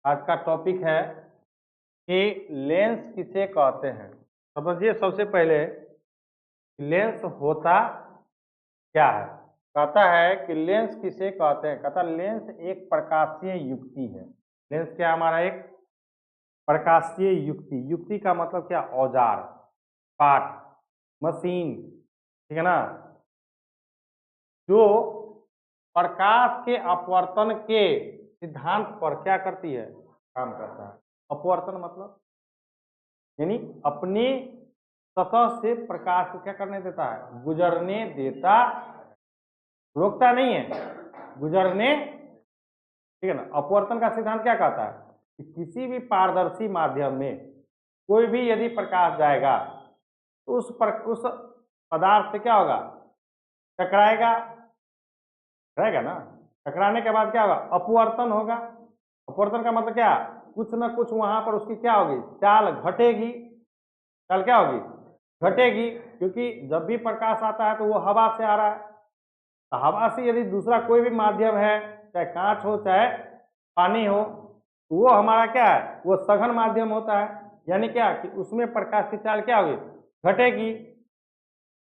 आज का टॉपिक है कि लेंस किसे कहते हैं। समझिए सबसे पहले लेंस होता क्या है। कहता है कि लेंस किसे कहते हैं। कहता लेंस एक प्रकाशीय युक्ति है। लेंस क्या हमारा एक प्रकाशीय युक्ति। युक्ति का मतलब क्या? औजार, पार्ट, मशीन, ठीक है ना, जो प्रकाश के अपवर्तन के सिद्धांत पर क्या करती है? काम करता है। अपवर्तन मतलब यानी अपनी सतह से प्रकाश को क्या करने देता है? गुजरने देता, रोकता नहीं है, गुजरने, ठीक है ना। अपवर्तन का सिद्धांत क्या कहता है कि किसी भी पारदर्शी माध्यम में कोई भी यदि प्रकाश जाएगा तो उस पदार्थ से क्या होगा? टकराएगा, रहेगा ना। टकराने के बाद क्या होगा? अपवर्तन होगा। अपवर्तन का मतलब क्या? कुछ ना कुछ वहां पर उसकी क्या होगी? चाल घटेगी। चाल क्या होगी? घटेगी, क्योंकि जब भी प्रकाश आता है तो वो हवा से आ रहा है। तो हवा से यदि दूसरा कोई भी माध्यम है, चाहे कांच हो चाहे पानी हो, तो वो हमारा क्या है? वो सघन माध्यम होता है। यानी क्या कि उसमें प्रकाश की चाल क्या होगी? घटेगी।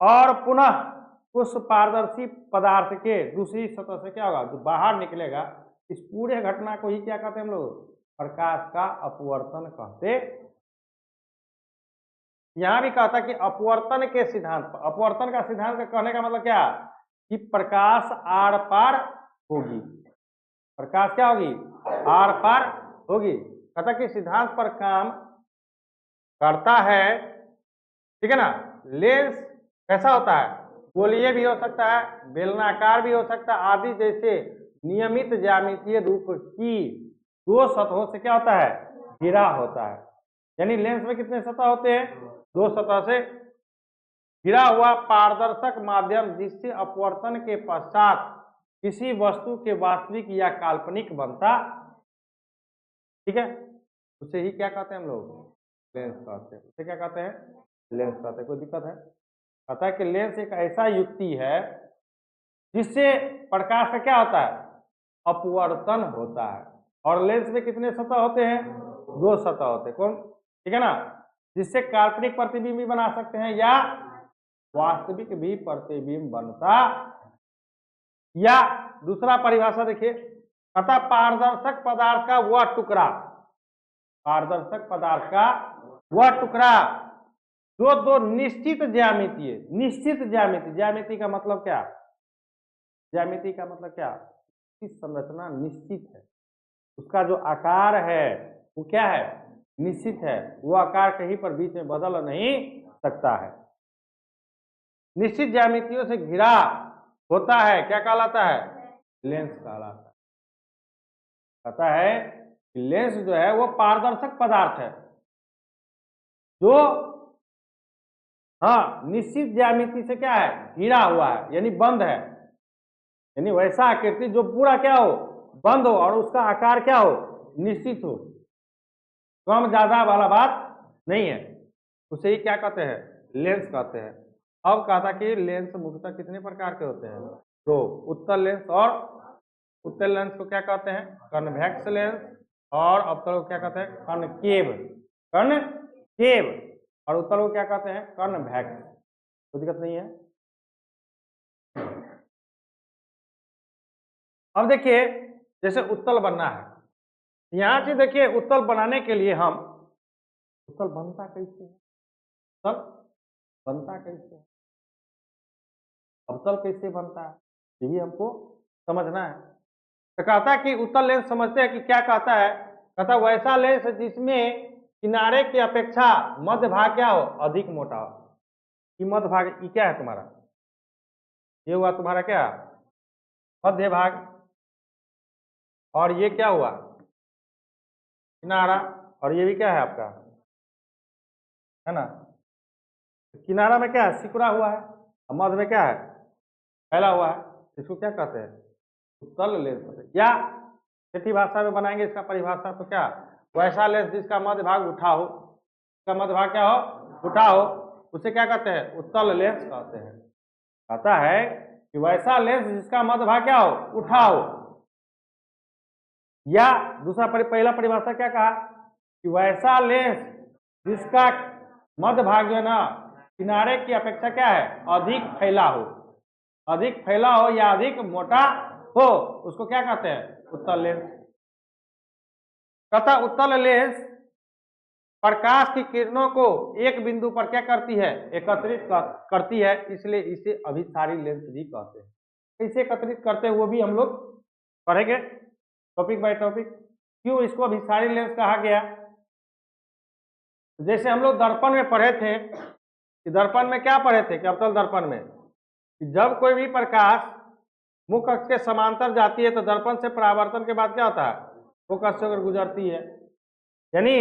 और पुनः उस पारदर्शी पदार्थ के दूसरी सतह से क्या होगा? जो बाहर निकलेगा। इस पूरे घटना को ही क्या कहते हैं हम लोग? प्रकाश का अपवर्तन कहते। यहां भी कहता कि अपवर्तन के सिद्धांत पर, अपवर्तन का सिद्धांत का कहने का मतलब क्या कि प्रकाश आर पार होगी। प्रकाश क्या होगी? आर पार होगी। कहता कि सिद्धांत पर काम करता है, ठीक है ना। लेंस कैसा होता है? गोलीय भी हो सकता है, बेलनाकार भी हो सकता है, आदि जैसे नियमित ज्यामितीय रूप की दो सतहों से क्या होता है? घिरा होता है। यानी लेंस में कितने सतह होते हैं? दो सतह से घिरा हुआ पारदर्शक माध्यम, जिससे अपवर्तन के पश्चात किसी वस्तु के वास्तविक या काल्पनिक बनता, ठीक है, उसे ही क्या कहते हैं हम लोग? लेंस कहते हैं। उसे क्या कहते हैं? लेंस कहते हैं। कोई दिक्कत है? कहता है कि लेंस एक ऐसा युक्ति है जिससे प्रकाश का क्या होता है? अपवर्तन होता है। और लेंस में कितने सतह होते हैं? दो सतह होते हैं। कौन? ठीक है ना। जिससे काल्पनिक प्रतिबिंब भी बना सकते हैं या वास्तविक भी प्रतिबिंब बनता। या दूसरा परिभाषा देखिए, कहता पारदर्शक पदार्थ का वह टुकड़ा, पारदर्शक पदार्थ का वह टुकड़ा जो दो निश्चित ज्यामितीय, निश्चित ज्यामिति, ज्यामिति का मतलब क्या? ज्यामिति का मतलब क्या? इस संरचना निश्चित है, उसका जो आकार है वो क्या है? निश्चित है। वो आकार कहीं पर बीच में बदल नहीं सकता है। निश्चित ज्यामितियों से घिरा होता है, क्या कहलाता है? लेंस कहलाता है। कहता है कि लेंस जो है वो पारदर्शक पदार्थ है जो हाँ निश्चित ज्यामिति से क्या है? घिरा हुआ है, यानी बंद है। यानी वैसा आकृति जो पूरा क्या हो? बंद हो, और उसका आकार क्या हो? निश्चित हो, कम ज्यादा वाला बात नहीं है। उसे ही क्या कहते हैं? लेंस कहते हैं। अब कहता कि लेंस मुख्यतः कितने प्रकार के होते हैं? तो उत्तल लेंस, और उत्तल लेंस को क्या कहते हैं? Convex lens. और अवतल को क्या कहते हैं? कनकेव। कनकेव। और उत्तल को क्या कहते हैं? कन्वेक्स। कोई दिक्कत नहीं है। अब देखिए, जैसे उत्तल बनना है, यहां से देखिए उत्तल बनाने के लिए हम, उत्तल बनता कैसे है? उत्तल बनता कैसे है? अवतल कैसे बनता है? ये भी हमको समझना है। तो कहता है कि उत्तल लेंस समझते हैं कि क्या कहता है। कहता है वैसा लेंस जिसमें किनारे की अपेक्षा मध्य भाग क्या हो? अधिक मोटा हो। कि मध्य भाग ये क्या है तुम्हारा? ये हुआ तुम्हारा क्या? मध्य भाग। और ये क्या हुआ? किनारा। और ये भी क्या है आपका? है ना। किनारा में क्या है? सिकुड़ा हुआ है। और मध्य में क्या है? फैला हुआ है। इसको क्या कहते हैं? उत्तल लेंस कहते हैं। या क्षेत्रीय भाषा में बनाएंगे इसका परिभाषा तो क्या? वैसा लेंस जिसका मध्य भाग उठा हो, इसका मध्य भाग क्या हो? उठा हो, उसे क्या कहते हैं? उत्तल लेंस कहते हैं। कहता है कि वैसा लेंस जिसका मध्य भाग क्या हो? उठा हो, या दूसरा पहला परिभाषा क्या कहा कि वैसा लेंस जिसका मध्य भाग जो है ना किनारे की अपेक्षा क्या है, अधिक फैला हो, अधिक फैला हो या अधिक मोटा हो, उसको क्या कहते हैं, उत्तल लेंस। तथा उत्तल लेंस प्रकाश की किरणों को एक बिंदु पर क्या करती है, एकत्रित करती है, इसलिए इसे अभिसारी लेंस भी कहते हैं। इसे एकत्रित करते हुए भी हम लोग पढ़ेंगे टॉपिक बाय टॉपिक। क्यों इसको अभिसारी लेंस कहा गया? जैसे हम लोग दर्पण में पढ़े थे कि दर्पण में क्या पढ़े थे कि अवतल दर्पण में जब कोई भी प्रकाश मुख्य अक्ष के समांतर जाती है तो दर्पण से परावर्तन के बाद क्या होता है, मुख्य अक्ष से अगर गुजरती है, यानी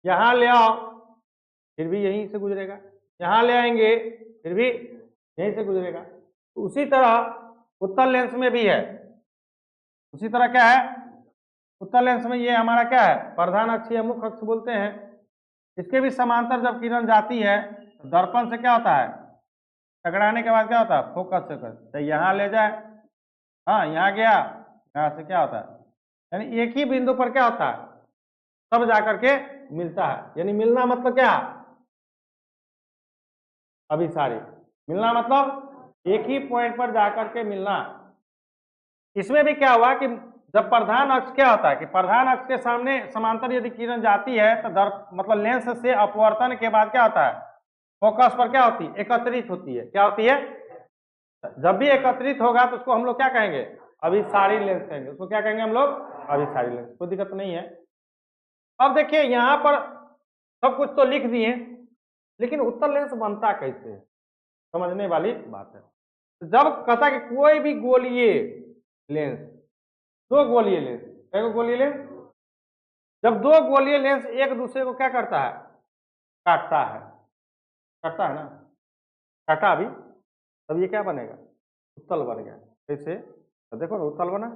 यहां ले आओ फिर भी यहीं से गुजरेगा, यहां ले आएंगे फिर भी यहीं से गुजरेगा। तो उसी तरह उत्तल लेंस में भी है, उसी तरह क्या है, उत्तल लेंस में ये हमारा क्या है, प्रधान अक्ष या मुख्य अक्ष बोलते हैं। इसके भी समांतर जब किरण जाती है तो दर्पण से क्या होता है, टकराने के बाद क्या होता है, फोकस से तो यहाँ ले जाए, हाँ यहाँ गया, यहाँ से क्या होता है, यानी एक ही बिंदु पर क्या होता है, तब जाकर के मिलता है। यानी मिलना मतलब क्या, अभिसारी, मिलना मतलब एक ही पॉइंट पर जाकर के मिलना। इसमें भी क्या हुआ कि जब प्रधान अक्ष क्या होता है कि प्रधान अक्ष के सामने समांतर यदि किरण जाती है तो मतलब लेंस से अपवर्तन के बाद क्या होता है, फोकस पर क्या होती है, एकत्रित होती है। क्या होती है, जब भी एकत्रित होगा तो उसको हम लोग क्या कहेंगे, अभिसारी लेंस कहेंगे। उसको क्या कहेंगे हम लोग, अभिसारी लेंस। कोई दिक्कत नहीं है। अब देखिए यहां पर सब कुछ तो लिख दिए, लेकिन उत्तल लेंस बनता कैसे है, समझने वाली बात है। जब कहता कि कोई भी गोलीय लेंस, दो गोलीय लेंस, कई गोलीय लेंस, जब दो गोलीय लेंस एक दूसरे को क्या करता है, काटता है, काटता है ना, काटा अभी, तब ये क्या बनेगा, उत्तल बन गया। कैसे, तो देखो ना उत्तल बना,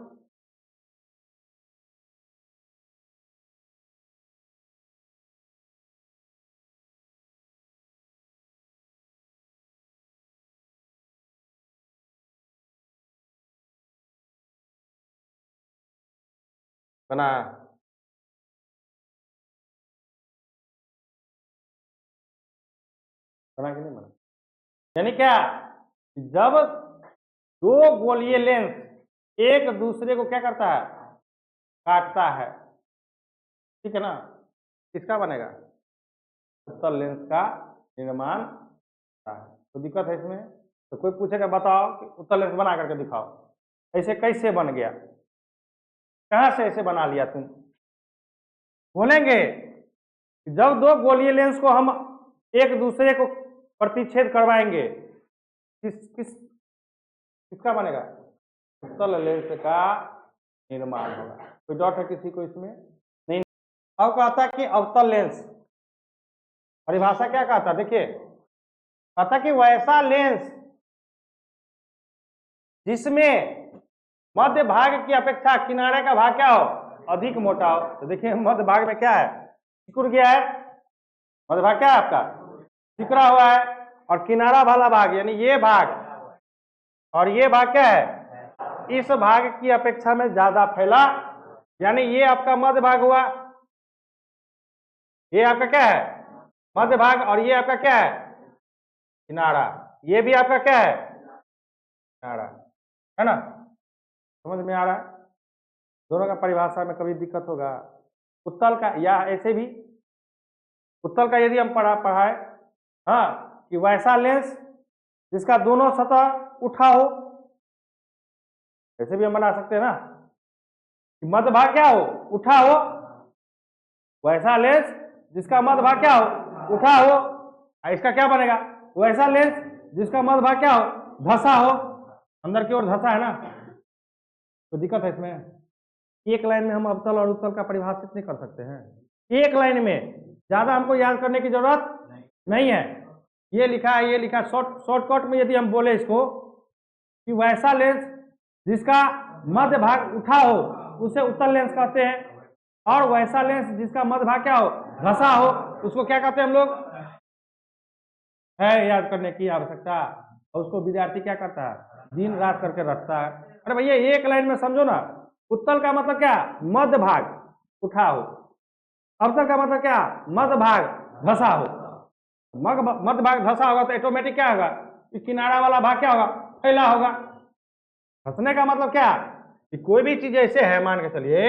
बना, बना कि नहीं बना। यानी क्या, जब दो गोलीय लेंस एक दूसरे को क्या करता है, काटता है, ठीक है ना, किसका बनेगा, उत्तल लेंस का निर्माण होता है। तो दिक्कत है इसमें। तो कोई पूछेगा बताओ कि उत्तल लेंस बना करके दिखाओ, ऐसे कैसे बन गया, कहां से ऐसे बना लिया तुम, बोलेंगे जब दो गोलीय लेंस को हम एक दूसरे को प्रतिच्छेद करवाएंगे, किसका बनेगा, उत्तल लेंस का निर्माण होगा। कोई डाउट है किसी को इसमें, नहीं। अब कहता कि अवतल लेंस, परिभाषा क्या कहता, देखिए कहता कि वैसा लेंस जिसमें मध्य भाग की अपेक्षा किनारे का भाग क्या हो, अधिक मोटा हो। तो देखिए मध्य भाग में क्या है, सिकुड़ गया है, मध्य भाग क्या है आपका, सिकुड़ा हुआ है, और किनारा वाला भाग यानी ये भाग और ये भाग क्या है, इस भाग की अपेक्षा में ज्यादा फैला, यानी ये आपका मध्य भाग हुआ, ये आपका क्या है, मध्य भाग, और ये आपका क्या है, किनारा, ये भी आपका क्या है, किनारा, है ना, समझ में आ रहा है। दोनों का परिभाषा में कभी दिक्कत होगा, उत्तल का या ऐसे भी, उत्तल का यदि हम पढ़ाए हाँ कि वैसा लेंस जिसका दोनों सतह उठा हो, ऐसे भी हम बना सकते हैं ना कि मध्य भाग क्या हो, उठा हो, वैसा लेंस जिसका मध्य भाग क्या हो, उठा हो। इसका क्या बनेगा, वैसा लेंस जिसका मध्य भाग क्या हो, धंसा हो, अंदर की ओर धंसा है ना। तो दिक्कत है इसमें, एक लाइन में हम अवतल और उत्तल का परिभाषित नहीं कर सकते हैं, एक लाइन में, ज्यादा हमको याद करने की जरूरत नहीं है। ये लिखा है, ये लिखा, शॉर्टकट में यदि हम बोले इसको कि वैसा लेंस जिसका मध्य भाग उठा हो उसे उत्तल लेंस कहते हैं, और वैसा लेंस जिसका मध्य भाग क्या हो, धंसा हो, उसको क्या कहते हैं हम लोग, है याद करने की आवश्यकता, और उसको विद्यार्थी क्या करता है, दिन रात करके रखता है। अरे भैया एक लाइन में समझो ना, उत्तल का मतलब क्या, मध्य भाग उठा हो। अवतल का मतलब क्या, मध्य भाग धसा हो। मध्य भाग धसा होगा तो ऑटोमेटिक क्या होगा, कि किनारा वाला भाग क्या होगा, फैला होगा। धसने का मतलब क्या, कि कोई भी चीज ऐसे है, मान के चलिए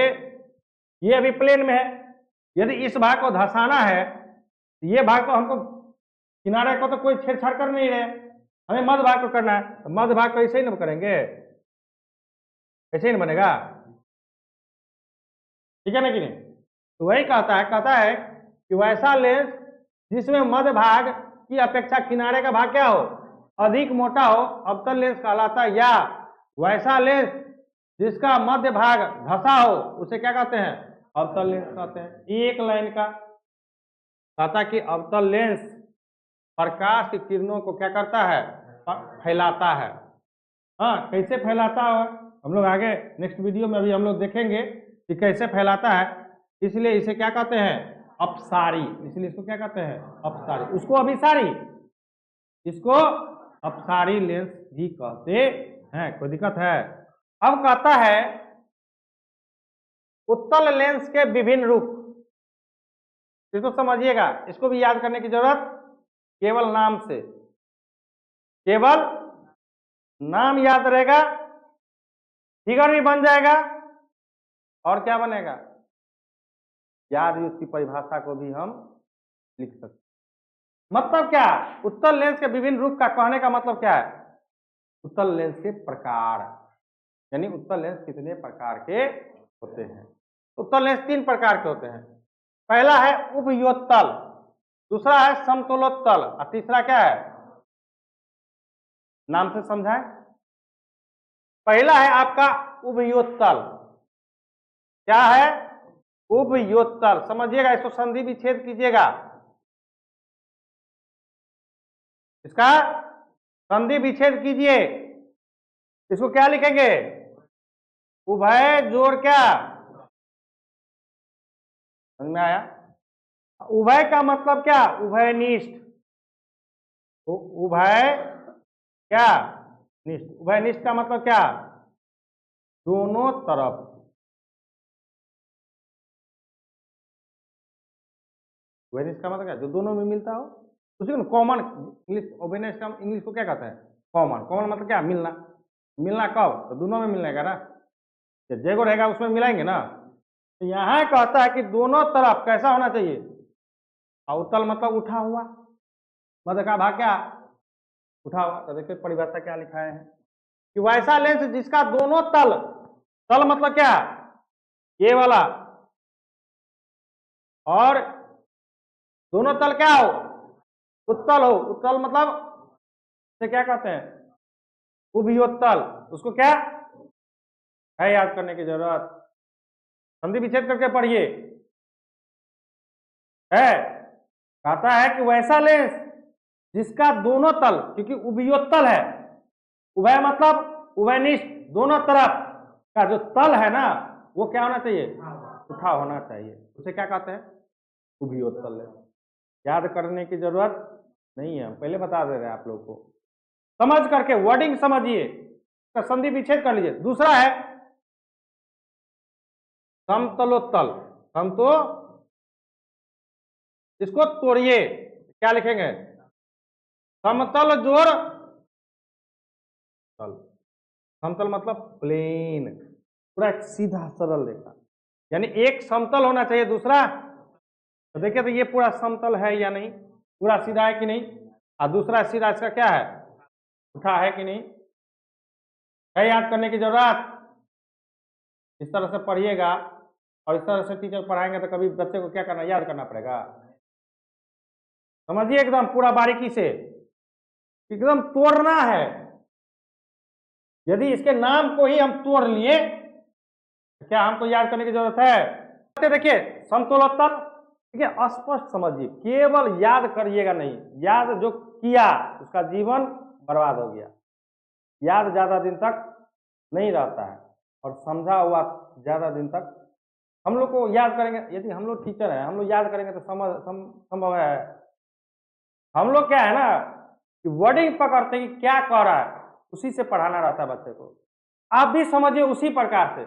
ये अभी प्लेन में है, यदि इस भाग को धसाना है तो ये भाग तो हमको, किनारे को तो कोई छेड़छाड़ कर नहीं रहे, हमें मध्य भाग को करना है, तो मध्य भाग को ऐसे ही ना करेंगे, ऐसे ही ना बनेगा, ठीक है ना कि नहीं। तो वही कहता है कि वैसा लेंस जिसमें मध्य भाग की अपेक्षा किनारे का भाग क्या हो, अधिक मोटा हो, अवतल लेंस कहलाता है। या वैसा लेंस जिसका मध्य भाग धसा हो, उसे क्या कहते हैं, अवतल लेंस कहते हैं। एक लाइन का कहता कि अवतल लेंस प्रकाश की किरणों को क्या करता है, फैलाता है। हाँ, कैसे फैलाता है हम लोग आगे नेक्स्ट वीडियो में अभी हम लोग देखेंगे कि कैसे फैलाता है। इसलिए इसे क्या कहते हैं, अपसारी, इसलिए इसको क्या कहते हैं, अपसारी। उसको अभिसारी, इसको अपसारी लेंस भी कहते हैं। कोई दिक्कत है। अब कहता है उत्तल लेंस के विभिन्न रूप, इसको समझिएगा, इसको भी याद करने की जरूरत केवल नाम से, केवल नाम याद रहेगा, फिगर भी बन जाएगा, और क्या बनेगा, याद भी, उसकी परिभाषा को भी हम लिख सकते। मतलब क्या, उत्तल लेंस के विभिन्न रूप का कहने का मतलब क्या है, उत्तल लेंस के प्रकार, यानी उत्तल लेंस कितने प्रकार के होते हैं। उत्तल लेंस तीन प्रकार के होते हैं। पहला है उभयोत्तल, दूसरा है समतलोत्तल, और तीसरा क्या है, नाम से समझाएं। पहला है आपका उभयोत्तल। क्या है, उभयोत्तल, समझिएगा, इसको संधि विच्छेद कीजिएगा, इसका संधि विच्छेद कीजिए। इसको क्या लिखेंगे, उभय जोड़, क्या समझ में आया। उभय का मतलब क्या, उभयनिष्ठ, उभय क्या निष्ठ, उभयनिष्ठ का मतलब क्या, दोनों तरफ। उभयनिष्ठ का मतलब क्या, जो दोनों में मिलता हो, उसी को कॉमन, इंग्लिश उभयनिष्ठ का इंग्लिश को क्या कहते हैं, कॉमन। कॉमन मतलब क्या, मिलना। मिलना कब, तो दोनों में मिलने का ना, जैगो रहेगा उसमें मिलाएंगे ना। तो यहां कहता है कि दोनों तरफ कैसा होना चाहिए, अवतल मतलब उठा हुआ, मध्य का भाग क्या, उठा हुआ। तो देखिए परिभाषा क्या लिखा है कि वैसा लेंस जिसका दोनों तल, तल मतलब क्या, ये वाला, और दोनों तल क्या हो, उत्तल हो। उत्तल मतलब से क्या कहते हैं, उभयोत्तल। उसको क्या है, याद करने की जरूरत, संधि विच्छेद करके पढ़िए। है, कहता है कि वैसा लेंस जिसका दोनों तल, क्योंकि उभयोत्तल है, उभय मतलब उभयनिष्ठ, दोनों तरफ का जो तल है ना, वो क्या होना चाहिए, उठा होना चाहिए, उसे क्या कहते हैं, उभयोत्तल लेंस। याद करने की जरूरत नहीं है, हम पहले बता दे रहे हैं आप लोगों को, समझ करके वर्डिंग समझिए, संधि विच्छेद कर लीजिए। दूसरा है समतलोत्तल, समतो, इसको तोड़िए, क्या लिखेंगे, समतल जोड़ तल। समतल मतलब प्लेन, पूरा एक सीधा सरल रेखा, यानी एक समतल होना चाहिए, दूसरा, तो देखिए तो ये पूरा समतल है या नहीं, पूरा सीधा है कि नहीं, और दूसरा सीधा, इसका क्या है, उठा है कि नहीं, है याद करने की जरूरत। इस तरह से पढ़िएगा, और इस तरह से टीचर पढ़ाएंगे तो कभी बच्चे को क्या करना, याद करना पड़ेगा। समझिए एकदम पूरा बारीकी से, एकदम तोड़ना है। यदि इसके नाम को ही हम तोड़ लिए तो क्या हमको याद करने की जरूरत है। देखिए समतलोत्तल, ठीक है, स्पष्ट समझिए, केवल याद करिएगा नहीं, याद जो किया उसका जीवन बर्बाद हो गया। याद ज्यादा दिन तक नहीं रहता है, और समझा हुआ ज्यादा दिन तक। हम लोग को याद करेंगे, यदि हम लोग टीचर हैं, हम लोग याद करेंगे तो संभव है। हम लोग क्या है ना कि वर्डिंग पकड़ते हैं कि क्या कह रहा है, उसी से पढ़ाना रहता है बच्चे को। आप भी समझिए उसी प्रकार से,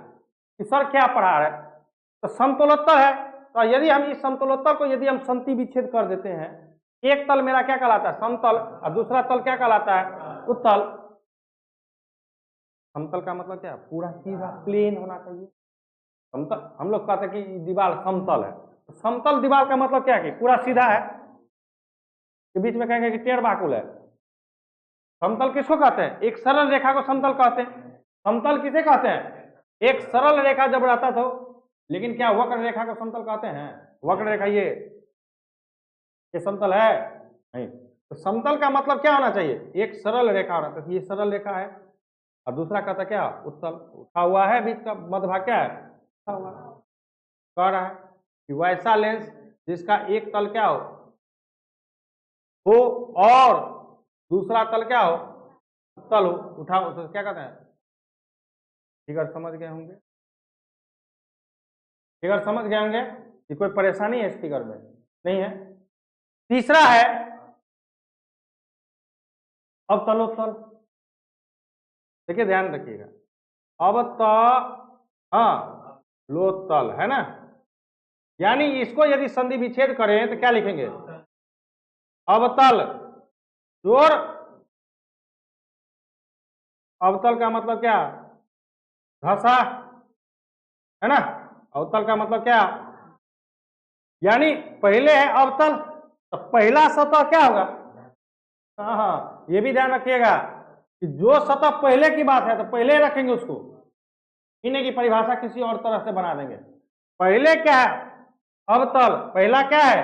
कि सर क्या पढ़ा रहे, तो समतलोत्तर है। तो यदि हम इस समतलोत्तर को यदि हम संति विच्छेद कर देते हैं, एक तल मेरा क्या कहलाता है, समतल, और दूसरा तल क्या कहलाता है, उत्तल। समतल का मतलब क्या है, पूरा सीधा प्लेन होना चाहिए। समतल, हम लोग कहते हैं कि दीवार समतल है, तो समतल दीवार का मतलब क्या है कि पूरा सीधा है, के बीच में कहेंगे कि टेढ़ बाकुल है। समतल किसको कहते हैं, एक सरल रेखा को समतल कहते हैं। समतल किसे कहते हैं, एक सरल रेखा जब रहता तो, लेकिन क्या वक्र रेखा को समतल कहते हैं, वक्र रेखा ये समतल है नहीं। तो समतल का मतलब क्या होना चाहिए, एक सरल रेखा होना चाहिए, ये सरल रेखा है, और दूसरा कहता क्या, उत्तल, उठा हुआ है, बीच का मध्य भाग क्या है, उठा हुआ। कह रहा है कि वैसा लेंस जिसका एक तल क्या हो और दूसरा तल क्या हो, तल हो, उठा हो, तो क्या कहते हैं, फिगर समझ गए होंगे, फिगर समझ गए होंगे कि कोई परेशानी है इस फिगर में, नहीं है। तीसरा है अवतलोत्तल। देखिए ध्यान रखिएगा, अवतलोत्तल है ना, यानी इसको यदि संधि विच्छेद करें तो क्या लिखेंगे, अवतल जोड़, अवतल का मतलब क्या, धसा, है ना। अवतल का मतलब क्या, यानी पहले है अवतल, तो पहला सतह क्या होगा, हाँ, ये भी ध्यान रखिएगा कि जो सतह पहले की बात है तो पहले रखेंगे उसको, इन्हें की परिभाषा किसी और तरह से बना देंगे। पहले क्या है, अवतल, पहला क्या है,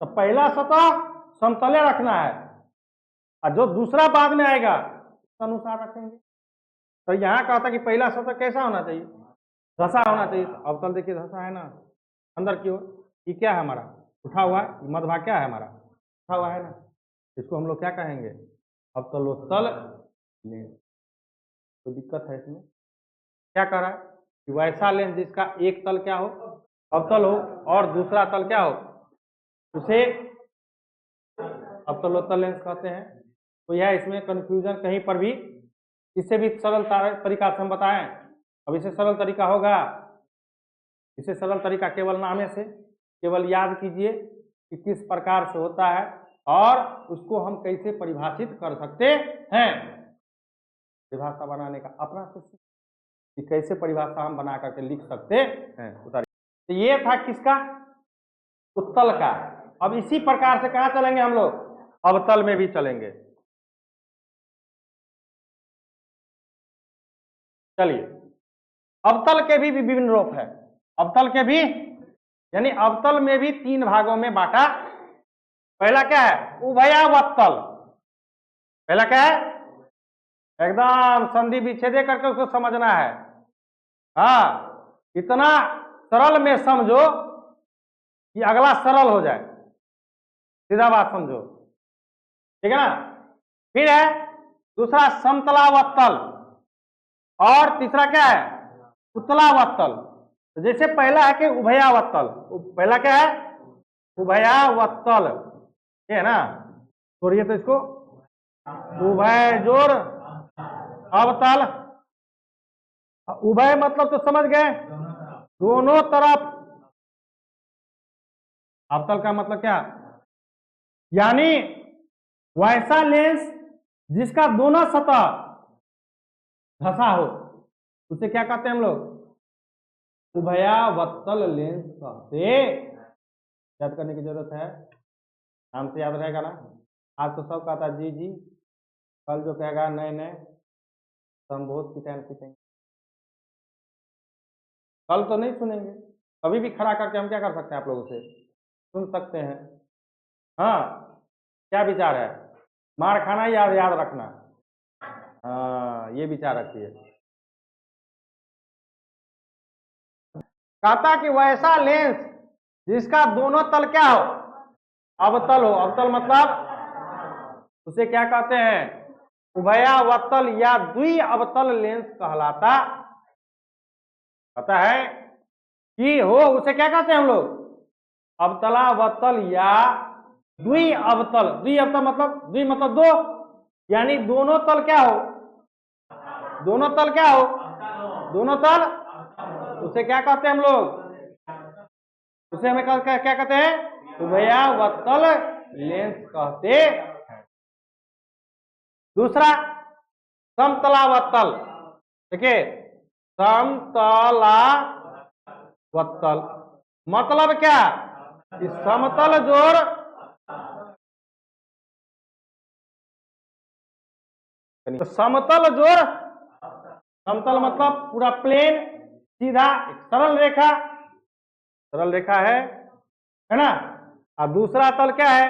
तो पहला सतह समतले रखना है, और जो दूसरा बाद में आएगा उस अनुसार रखेंगे। तो यहाँ कहता कि पहला सतह कैसा होना चाहिए, धसा होना चाहिए। तो अवतल देखिए धसा है ना, अंदर की ओर, ये क्या है हमारा, उठा हुआ है, मध्य भाग क्या है हमारा, उठा हुआ है ना, इसको हम लोग क्या कहेंगे, अवतलोत्तल लेंस। तो दिक्कत है इसमें, क्या कह रहा है कि वैसा लेंस जिसका एक तल क्या हो, अवतल हो, और दूसरा तल क्या हो, उसे अवतलोत्तल लेंस कहते हैं। तो यह इसमें कंफ्यूजन कहीं पर भी, इससे भी सरल तरीका से हम बताएं। अब इसे सरल तरीका होगा, इसे सरल तरीका केवल नामे से केवल याद कीजिए कि किस प्रकार से होता है और उसको हम कैसे परिभाषित कर सकते हैं। परिभाषा बनाने का अपना सिस्टम, कि कैसे परिभाषा हम बना करके लिख सकते हैं। तो ये था किसका, उत्तल का। अब इसी प्रकार से कहां चलेंगे हम लोग, अवतल में भी चलेंगे। चलिए, अवतल के भी विभिन्न रूप है, अवतल के भी, यानी अवतल में भी तीन भागों में बांटा। पहला क्या है, उभयावत्तल। पहला क्या है, एकदम संधि विच्छेद करके उसको समझना है। हाँ, इतना सरल में समझो कि अगला सरल हो जाए, सीधा बात समझो, ठीक है ना। फिर है दूसरा समतलावत्तल, और तीसरा क्या है, उत्तलावत्तल। तो जैसे पहला है कि उभयावत्तल, पहला क्या है, उभयावत्तल, ये है ना, छोड़िए तो इसको, उभय जोड़ अवतल। उभय मतलब तो समझ गए, दोनों तरफ। अवतल का मतलब क्या, यानी वैसा लेंस जिसका दोनों सतह धसा हो, उसे क्या कहते हैं हम लोग, उभयावत्तल लेंस कहते। याद करने की जरूरत है, नाम से याद रहेगा ना। आज तो सब कहता जी जी, कल जो कहेगा नए नए संबोध की टाइम सीखेंगे, कल तो नहीं सुनेंगे, कभी भी खड़ा करके हम क्या कर सकते हैं, आप लोगों से सुन सकते हैं। हाँ, क्या विचार है, मार खाना याद याद रखना, हाँ ये विचार रखिए। कहता कि वैसा लेंस जिसका दोनों तल क्या हो, अवतल हो, अवतल मतलब उसे क्या कहते हैं, उभयावत्तल या द्वि अवतल लेंस कहलाता। पता है कि हो, उसे क्या कहते हैं हम लोग, अवतलावत्तल या द्वि अवतल। द्वि अवतल मतलब, द्वि मतलब दो, यानी दोनों तल क्या हो, दोनों तल क्या हो, दोनों तल उसे क्या कहते हैं हम लोग? उसे हमें क्या कहते हैं? उभयावतल लेंस कहते हैं। दूसरा समतलावतल। देखिए समतलावतल मतलब क्या? इस समतल जोड़ तो समतल जोड़, समतल मतलब पूरा प्लेन सीधा सरल रेखा है ना। और दूसरा तल क्या है?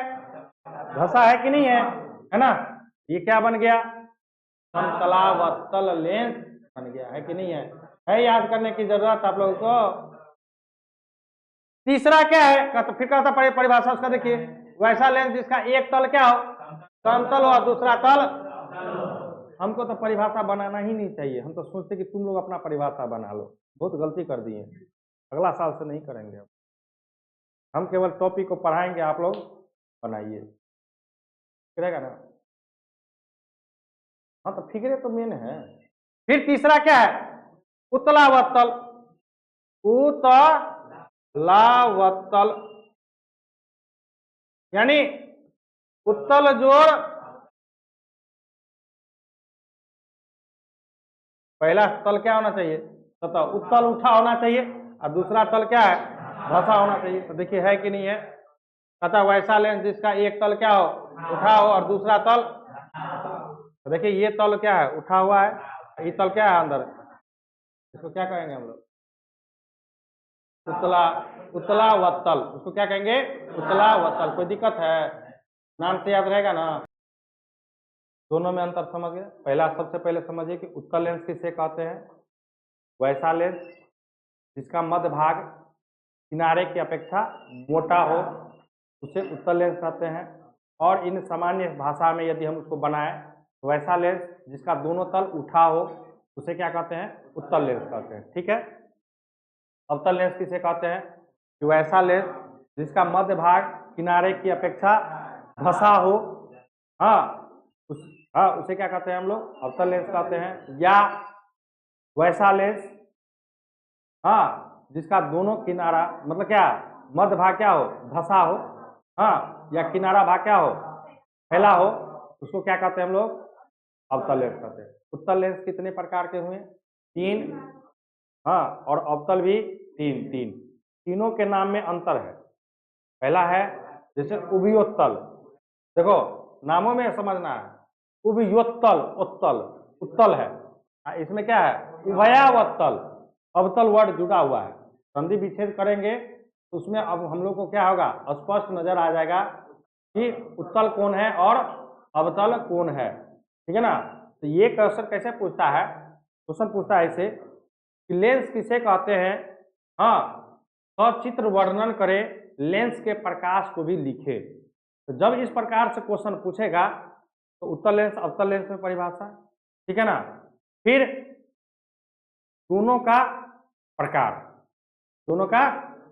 धसा है कि नहीं है ना। ये क्या बन गया? समतलावतल लेंस बन गया है कि नहीं है याद करने की जरूरत आप लोगों को। तीसरा क्या है? तो फिर कहता परिभाषा उसका देखिए, वैसा लेंस जिसका एक तल क्या हो? समतल हो और दूसरा तल। हमको तो परिभाषा बनाना ही नहीं चाहिए, हम तो सोचते कि तुम लोग अपना परिभाषा बना लो। बहुत गलती कर दिए, अगला साल से नहीं करेंगे। हम केवल टॉपिक को पढ़ाएंगे, आप लोग बनाइए, करेगा ना। हाँ तो फिक्रे तो मेन है। फिर तीसरा क्या है? उत्तलावतल। उत्तलावतल यानी उत्तल जोड़, पहला तल क्या होना चाहिए? तो उत्तल उठा होना चाहिए और दूसरा तल क्या है? धसा होना चाहिए। तो देखिए है कि नहीं है? तथा वैसा लेंस जिसका एक तल क्या हो? उठा हो और दूसरा तल। तो देखिए ये तल क्या है? उठा हुआ है, ये तल क्या है अंदर? इसको क्या कहेंगे हम लोग? उत्तलावतल। उसको क्या कहेंगे? उत्तलावतल। कोई दिक्कत है? नाम से याद रहेगा ना। दोनों में अंतर समझ गए। पहला सबसे पहले समझिए कि उत्तल लेंस किसे कहते हैं? वैसा लेंस जिसका मध्य भाग किनारे की अपेक्षा मोटा हो उसे उत्तल लेंस कहते हैं। और इन सामान्य भाषा में यदि हम उसको बनाएं तो वैसा लेंस जिसका दोनों तल उठा हो उसे क्या कहते हैं? उत्तल लेंस कहते हैं। ठीक है। अवतल लेंस किसे कहते हैं? कि वैसा लेंस जिसका मध्य भाग किनारे की अपेक्षा धसा हो, उसे क्या कहते हैं हम लोग? अवतल लेंस कहते हैं। या वैसा लेंस जिसका दोनों किनारा मतलब क्या? मध्य भाग क्या हो? धसा हो, या किनारा भाग क्या हो? फैला हो, उसको क्या कहते हैं हम लोग? अवतल लेंस कहते हैं। उत्तल लेंस कितने प्रकार के हुए? 3। और अवतल भी 3। तीनों के नाम में अंतर है। पहला है जैसे उभयोत्तल, देखो नामों में समझना है। उभयोत्तल, उत्तल, उत्तल है। इसमें क्या है? उभयावतल, अवतल वर्ड जुड़ा हुआ है। संधि विच्छेद करेंगे तो उसमें अब हम लोग को क्या होगा? स्पष्ट नजर आ जाएगा कि उत्तल कौन है और अवतल कौन है। ठीक है ना। तो ये क्वेश्चन कैसे पूछता है? क्वेश्चन पूछता है ऐसे कि लेंस किसे कहते हैं? सचित्र वर्णन करे, लेंस के प्रकाश को भी लिखे। तो जब इस प्रकार से क्वेश्चन पूछेगा तो उत्तल लेंस अवतल लेंस में परिभाषा। ठीक है ना। फिर दोनों का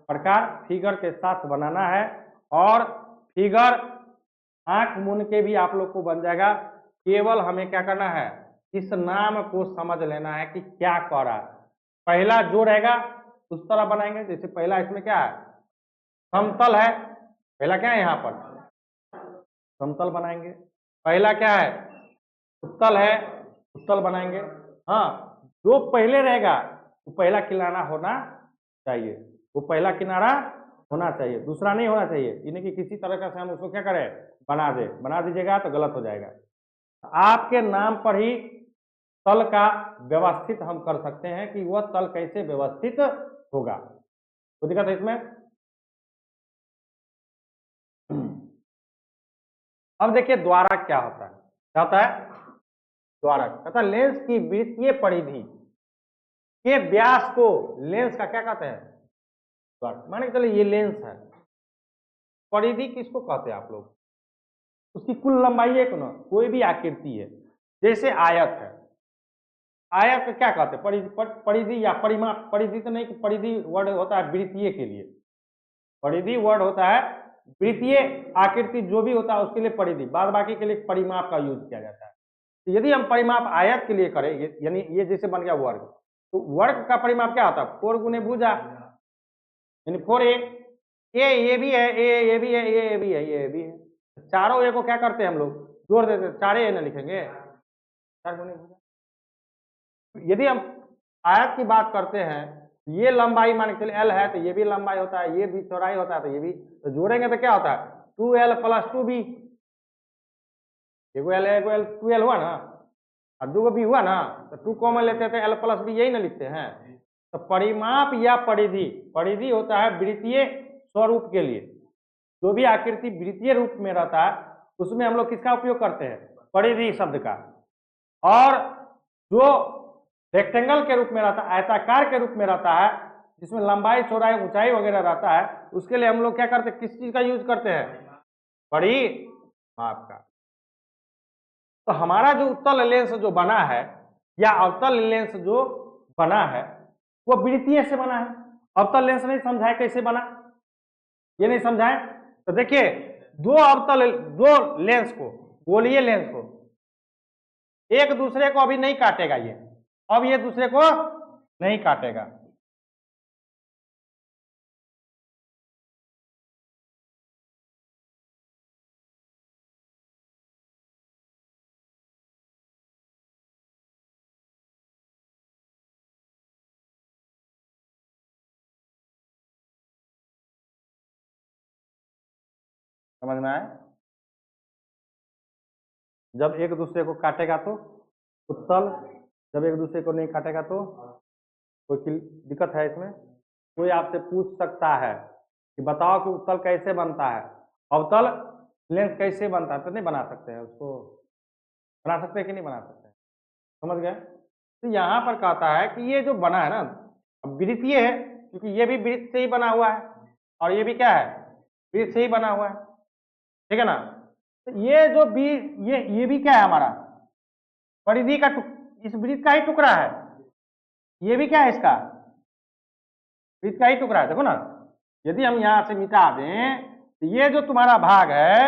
प्रकार फिगर के साथ बनाना है और फिगर आंख मूंद के भी आप लोग को बन जाएगा। केवल हमें क्या करना है? इस नाम को समझ लेना है कि क्या कह रहा है। पहला जो रहेगा उस तरह बनाएंगे। जैसे पहला इसमें क्या है? समतल है। पहला क्या है? यहाँ पर समतल बनाएंगे। पहला क्या है? उत्तल है, उत्तल बनाएंगे। जो पहले रहेगा वो पहला किनारा होना चाहिए, वो पहला किनारा होना चाहिए, दूसरा नहीं होना चाहिए। यानी कि किसी तरह का से हम उसको क्या करें? बना दीजिएगा तो गलत हो जाएगा। आपके नाम पर ही तल का व्यवस्थित हम कर सकते हैं कि वह तल कैसे व्यवस्थित होगा। कोई दिक्कत है इसमें? अब देखिए द्वारक क्या होता है। क्या होता है? द्वारक कहता है लेंस की वृत्तीय परिधि के व्यास को लेंस का क्या कहते हैं? द्वारक। मान के चलिए ये लेंस है, परिधि किसको कहते हैं आप लोग? उसकी कुल लंबाई एक ना, कोई भी आकृति है, जैसे आयत है, आयत को क्या कहते हैं? परिधि या परिमाप। परिधि तो नहीं, परिधि वर्ड होता है वृत्तीय के लिए। परिधि वर्ड होता है वृत्तीय आकृति जो भी होता है उसके लिए परिधि, बाद बाकी के लिए परिमाप का यूज किया जाता है। तो यदि हम परिमाप आयत के लिए करें, यानी ये जैसे बन गया वर्ग, तो वर्ग का परिमाप क्या होता है? 4 गुने भुजा, यानी 4a। ये भी है, ये भी है, ये भी है, ये भी है। चारों ए को क्या करते हैं हम लोग? जोड़ देते हैं, 4 ए ना लिखेंगे, 4 गुने भुजा। यदि हम आयत की बात करते हैं, ये लंबाई मान के चलिए एल है, तो ये भी लंबाई होता है, ये भी चौड़ाई होता है, तो ये भी, तो जोड़ेंगे तो क्या होता है? 2l + 2b। एगो एल है, एगो एल, 2l हुआ ना, और 2 भी हुआ ना, तो 2 कॉमन लेते हैं तो l + b यही ना लिखते हैं। तो परिमाप या परिधि, परिधि होता है वृत्तीय स्वरूप के लिए, जो भी आकृति वृत्तीय रूप में रहता है उसमें हम लोग किसका उपयोग करते हैं? परिधि शब्द का। और जो रेक्टेंगल के रूप में रहता है, आयताकार के रूप में रहता है, जिसमें लंबाई चौड़ाई ऊंचाई वगैरह रहता है, उसके लिए हम लोग क्या करते हैं? किस चीज का यूज करते हैं? परिमाप का। तो हमारा जो उत्तल लेंस जो बना है या अवतल लेंस जो बना है वो वृत्तीय से बना है। अवतल लेंस नहीं समझाए कैसे बना, ये नहीं समझाए। तो देखिए, दो लेंस को, गोलीय लेंस को एक दूसरे को अभी नहीं काटेगा, ये अब ये दूसरे को नहीं काटेगा। समझ में आए? जब एक दूसरे को काटेगा तो उत्तल, जब एक दूसरे को नहीं काटेगा तो कोई दिक्कत है इसमें? कोई आपसे पूछ सकता है कि बताओ कि उत्तल कैसे बनता है, अवतल लेंस कैसे बनता है, तो नहीं बना सकते हैं उसको? बना सकते हैं कि नहीं बना सकते? समझ गए? तो यहाँ पर कहता है कि ये जो बना है ना, अब वृत्तीय है क्योंकि ये भी वृत्त से ही बना हुआ है और ये भी क्या है? वृत्त से ही बना हुआ है, ठीक है ना? तो ये जो बी, ये भी क्या है? हमारा परिधि का इस वृत्त का ही टुकड़ा है। ये भी क्या है? इसका वृत्त का ही टुकड़ा है। देखो ना, यदि हम यहां से मिटा दें तो ये जो तुम्हारा भाग है,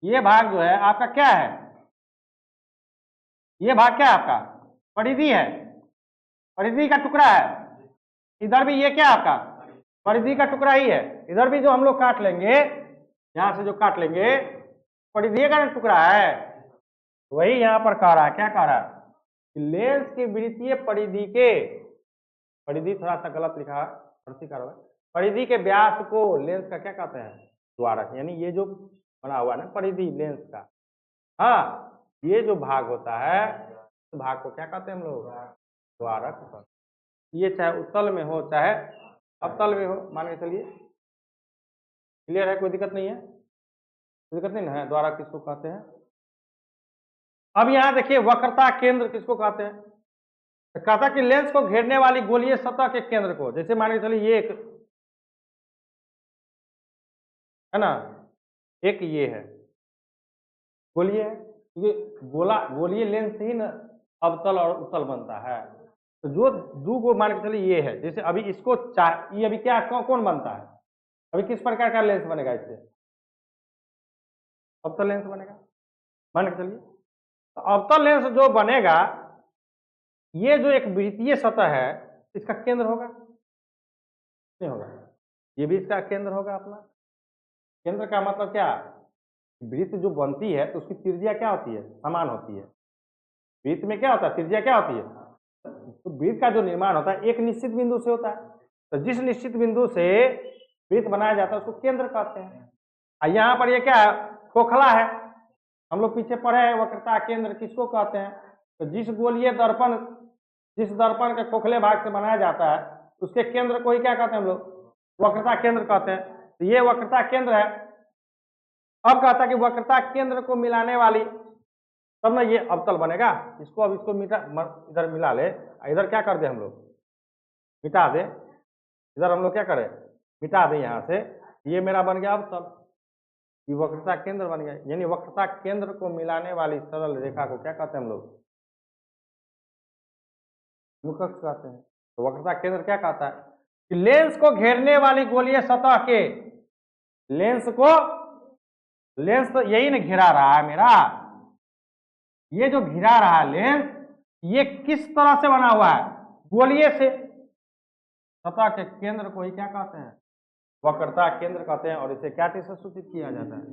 ये भाग जो है आपका क्या है? ये भाग क्या है आपका? परिधि है, परिधि का टुकड़ा है। इधर भी ये क्या है आपका? परिधि का टुकड़ा ही है। इधर भी जो हम लोग काट लेंगे, यहां से जो काट लेंगे, परिधि का टुकड़ा है। वही यहां पर कह रहा है, क्या कह रहा है? कि लेंस की वृत्तीय परिधि के, परिधि थोड़ा सा गलत लिखा है, परिधि के व्यास को लेंस का क्या कहते हैं? द्वारक। यानी ये जो बना हुआ है ना परिधि लेंस का, हाँ, ये जो भाग होता है तो भाग को क्या कहते हैं हम लोग? द्वारक। ये चाहे उत्तल में हो चाहे अवतल में हो, मान के चलिए। क्लियर है? कोई दिक्कत नहीं है? कोई दिक्कत नहीं है? द्वारक किसको कहते हैं? अब यहां देखिए, वक्रता केंद्र किसको कहते हैं? तो कहता कि लेंस को घेरने वाली गोलीय सतह के केंद्र को, जैसे मान के चलिए ये एक है ना, एक ये है गोलीय है, क्योंकि गोलीय लेंस से ही ना अवतल और उत्तल बनता है। तो जो दो को मान के चलिए ये है, जैसे अभी इसको ये अभी क्या कौन बनता है? अभी किस प्रकार का लेंस बनेगा? इससे अवतल लेंस बनेगा, मान के चलिए। तो अवतल लेंस जो बनेगा, ये जो एक वृत्तीय सतह है, इसका केंद्र होगा नहीं होगा? ये भी इसका केंद्र होगा अपना। केंद्र का मतलब क्या? वृत्त जो बनती है तो उसकी त्रिज्या क्या होती है? समान होती है। वृत्त में क्या होता है? त्रिज्या क्या होती है? तो वृत्त का जो निर्माण होता है एक निश्चित बिंदु से होता है। तो जिस निश्चित बिंदु से वृत्त बनाया जाता है उसको केंद्र कहते हैं। और यहाँ पर ये क्या है? खोखला है। हम लोग पीछे पढ़े हैं वक्रता केंद्र किसको कहते हैं? तो जिस गोलीय दर्पण, जिस दर्पण के खोखले भाग से बनाया जाता है उसके केंद्र को ही क्या कहते हैं हम लोग? वक्रता केंद्र कहते हैं। तो ये वक्रता केंद्र है। अब कहता है कि वक्रता केंद्र को मिलाने वाली, तब ना ये अवतल बनेगा। इसको अब इसको इधर मिला ले, इधर क्या कर दे हम लोग? मिटा दे। इधर हम लोग क्या करें? मिटा दे यहाँ से। ये मेरा बन गया अवतल, ये वक्रता केंद्र बन गया। यानी वक्रता केंद्र को मिलाने वाली सरल रेखा को क्या कहते हैं हम लोग? अनुकक्ष कहते हैं। तो वक्रता केंद्र क्या कहता है? कि लेंस को घेरने वाली गोलीय सतह के, लेंस को, लेंस तो यही ना घेरा रहा है मेरा, ये जो घिरा रहा है लेंस, ये किस तरह से बना हुआ है, गोलीय से। सतह के केंद्र को ही क्या कहते हैं, वक्रता केंद्र कहते हैं, और इसे क्या चीज से सूचित किया जाता है,